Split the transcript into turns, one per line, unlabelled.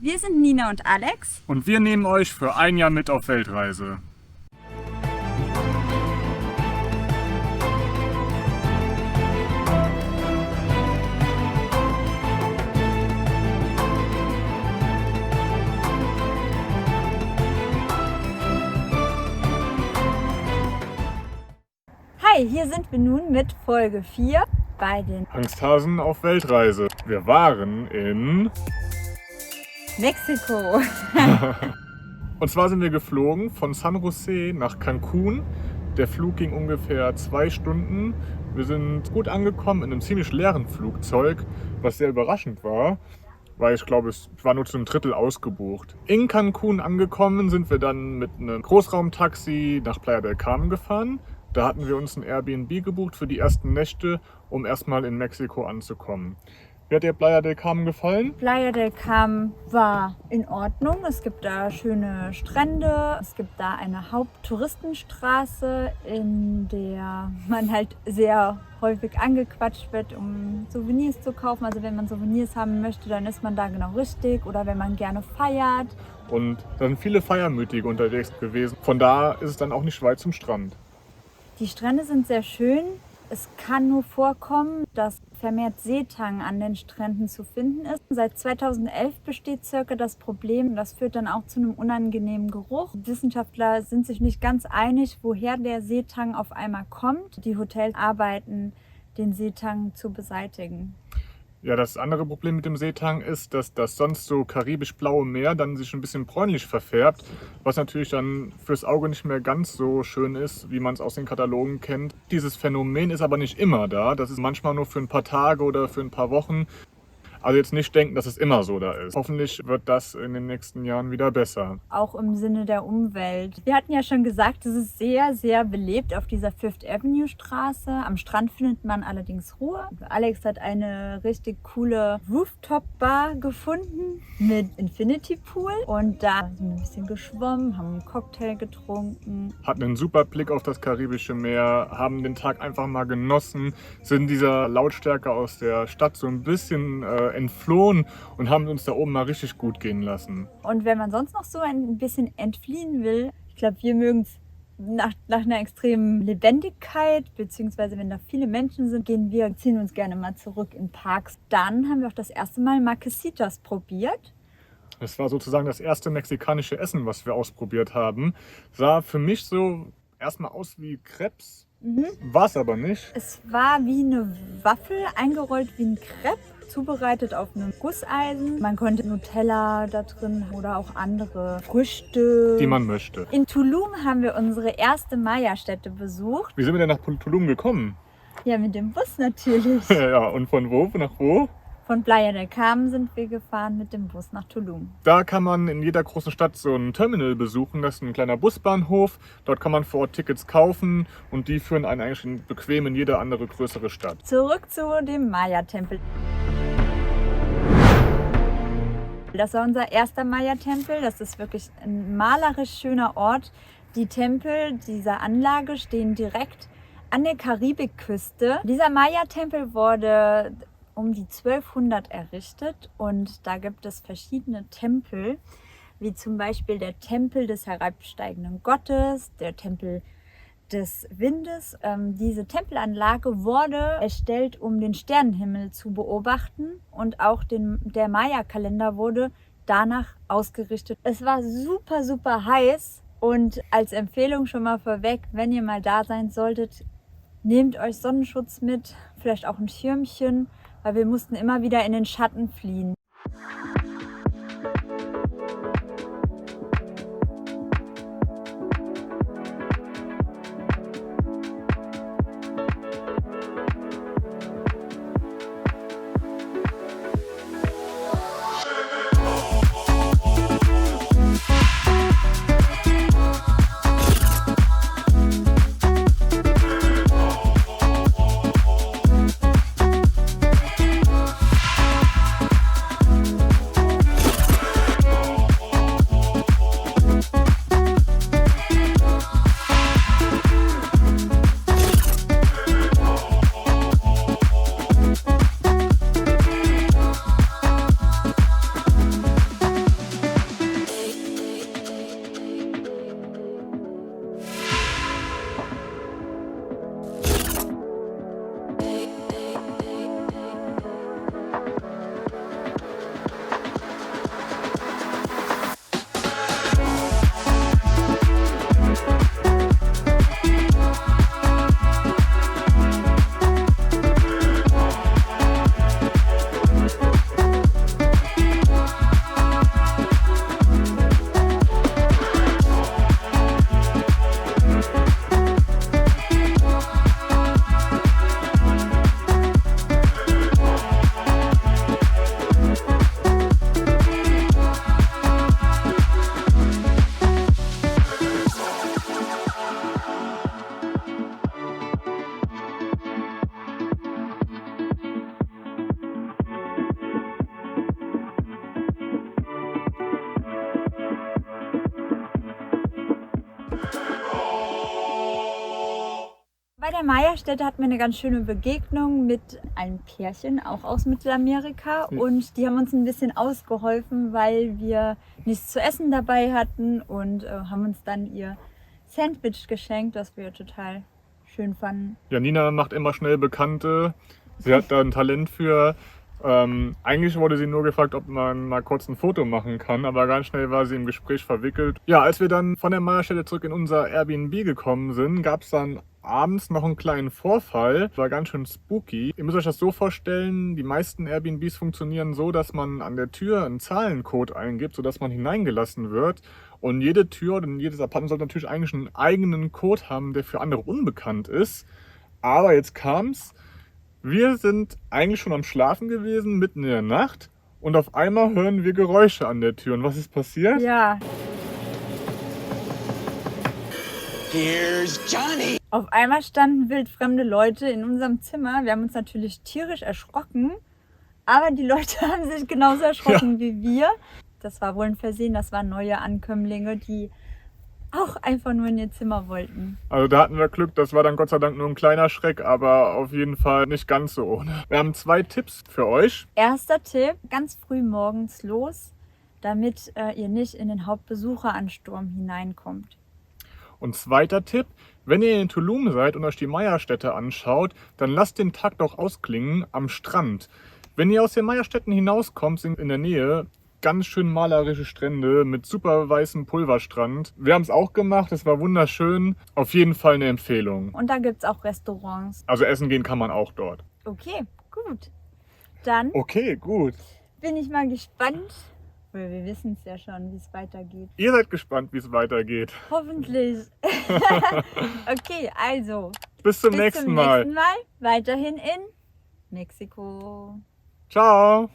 Wir sind Nina und Alex.
Und wir nehmen euch für ein Jahr mit auf Weltreise.
Hi, hier sind wir nun mit Folge 4 bei den
Angsthasen auf Weltreise. Wir waren in
Mexiko.
Und zwar sind wir geflogen von San Jose nach Cancun. Der Flug ging ungefähr 2 Stunden. Wir sind gut angekommen in einem ziemlich leeren Flugzeug, was sehr überraschend war, weil ich glaube, es war nur zu einem Drittel ausgebucht. In Cancun angekommen sind wir dann mit einem Großraumtaxi nach Playa del Carmen gefahren. Da hatten wir uns ein Airbnb gebucht für die ersten Nächte, um erstmal in Mexiko anzukommen. Wie hat dir Playa del Carmen gefallen?
Playa del Carmen war in Ordnung. Es gibt da schöne Strände. Es gibt da eine Haupttouristenstraße, in der man halt sehr häufig angequatscht wird, um Souvenirs zu kaufen. Also wenn man Souvenirs haben möchte, dann ist man da genau richtig. Oder wenn man gerne feiert.
Und da sind viele Feiermütige unterwegs gewesen. Von da ist es dann auch nicht weit zum Strand.
Die Strände sind sehr schön. Es kann nur vorkommen, dass vermehrt Seetang an den Stränden zu finden ist. Seit 2011 besteht circa das Problem. Das führt dann auch zu einem unangenehmen Geruch. Wissenschaftler sind sich nicht ganz einig, woher der Seetang auf einmal kommt. Die Hotels arbeiten, den Seetang zu beseitigen.
Ja, das andere Problem mit dem Seetang ist, dass das sonst so karibisch-blaue Meer dann sich ein bisschen bräunlich verfärbt, was natürlich dann fürs Auge nicht mehr ganz so schön ist, wie man es aus den Katalogen kennt. Dieses Phänomen ist aber nicht immer da. Das ist manchmal nur für ein paar Tage oder für ein paar Wochen. Also jetzt nicht denken, dass es immer so da ist. Hoffentlich wird das in den nächsten Jahren wieder besser.
Auch im Sinne der Umwelt. Wir hatten ja schon gesagt, es ist sehr, sehr belebt auf dieser Fifth Avenue Straße. Am Strand findet man allerdings Ruhe. Alex hat eine richtig coole Rooftop-Bar gefunden mit Infinity Pool. Und da sind wir ein bisschen geschwommen, haben einen Cocktail getrunken.
Hatten einen super Blick auf das Karibische Meer, haben den Tag einfach mal genossen, sind dieser Lautstärke aus der Stadt so ein bisschen entflohen und haben uns da oben mal richtig gut gehen lassen.
Und wenn man sonst noch so ein bisschen entfliehen will, ich glaube, wir mögen es nach einer extremen Lebendigkeit, beziehungsweise wenn da viele Menschen sind, ziehen uns gerne mal zurück in Parks. Dann haben wir auch das erste Mal Marquesitas probiert.
Das war sozusagen das erste mexikanische Essen, was wir ausprobiert haben. Sah für mich so erstmal aus wie Crepes, war es aber nicht.
Es war wie eine Waffel, eingerollt wie ein Crepe. Zubereitet auf einem Gusseisen. Man konnte Nutella da drin oder auch andere Früchte,
die man möchte.
In Tulum haben wir unsere erste Maya-Stätte besucht.
Wie sind wir denn nach Tulum gekommen?
Ja, mit dem Bus natürlich.
Ja, und von wo nach wo?
Von Playa del Carmen sind wir gefahren mit dem Bus nach Tulum.
Da kann man in jeder großen Stadt so ein Terminal besuchen. Das ist ein kleiner Busbahnhof. Dort kann man vor Ort Tickets kaufen und die führen einen eigentlich bequem in jede andere größere Stadt.
Zurück zu dem Maya-Tempel. Das war unser erster Maya-Tempel. Das ist wirklich ein malerisch schöner Ort. Die Tempel dieser Anlage stehen direkt an der Karibikküste. Dieser Maya-Tempel wurde um die 1200 errichtet und da gibt es verschiedene Tempel, wie zum Beispiel der Tempel des herabsteigenden Gottes, der Tempel des Windes. Diese Tempelanlage wurde erstellt, um den Sternenhimmel zu beobachten und auch der Maya-Kalender wurde danach ausgerichtet. Es war super, super heiß und als Empfehlung schon mal vorweg, wenn ihr mal da sein solltet, nehmt euch Sonnenschutz mit, vielleicht auch ein Schirmchen, weil wir mussten immer wieder in den Schatten fliehen. der Maya-Stätte hatten wir eine ganz schöne Begegnung mit einem Pärchen, auch aus Mittelamerika. Und die haben uns ein bisschen ausgeholfen, weil wir nichts zu essen dabei hatten und haben uns dann ihr Sandwich geschenkt, das wir total schön fanden.
Ja, Nina macht immer schnell Bekannte. Sie hat da ein Talent für. Eigentlich wurde sie nur gefragt, ob man mal kurz ein Foto machen kann, aber ganz schnell war sie im Gespräch verwickelt. Ja, als wir dann von der Maya-Stätte zurück in unser Airbnb gekommen sind, gab es dann abends noch einen kleinen Vorfall. War ganz schön spooky. Ihr müsst euch das so vorstellen, die meisten Airbnbs funktionieren so, dass man an der Tür einen Zahlencode eingibt, sodass man hineingelassen wird. Und jede Tür und jedes Apartment sollte natürlich eigentlich einen eigenen Code haben, der für andere unbekannt ist. Aber jetzt kam's. Wir sind eigentlich schon am Schlafen gewesen, mitten in der Nacht. Und auf einmal hören wir Geräusche an der Tür. Und was ist passiert?
Ja.
Here's Johnny.
Auf einmal standen wildfremde Leute in unserem Zimmer. Wir haben uns natürlich tierisch erschrocken, aber die Leute haben sich genauso erschrocken wie wir. Das war wohl ein Versehen, das waren neue Ankömmlinge, die auch einfach nur in ihr Zimmer wollten.
Also da hatten wir Glück, das war dann Gott sei Dank nur ein kleiner Schreck, aber auf jeden Fall nicht ganz so ohne. Wir haben 2 Tipps für euch.
Erster Tipp, ganz früh morgens los, damit ihr nicht in den Hauptbesucheransturm hineinkommt.
Und zweiter Tipp, wenn ihr in Tulum seid und euch die Maya-Stätte anschaut, dann lasst den Tag doch ausklingen am Strand. Wenn ihr aus den Maya-Städten hinauskommt, sind in der Nähe ganz schön malerische Strände mit super weißem Pulverstrand. Wir haben es auch gemacht, es war wunderschön. Auf jeden Fall eine Empfehlung.
Und da gibt es auch Restaurants.
Also essen gehen kann man auch dort.
Okay, gut. Dann
Okay, gut.
bin ich mal gespannt, weil wir wissen es ja schon, wie es weitergeht.
Ihr seid gespannt, wie es weitergeht.
Hoffentlich. Okay, also
Bis zum
bis
nächsten
zum
Mal.
nächsten Mal. Weiterhin in Mexiko.
Ciao.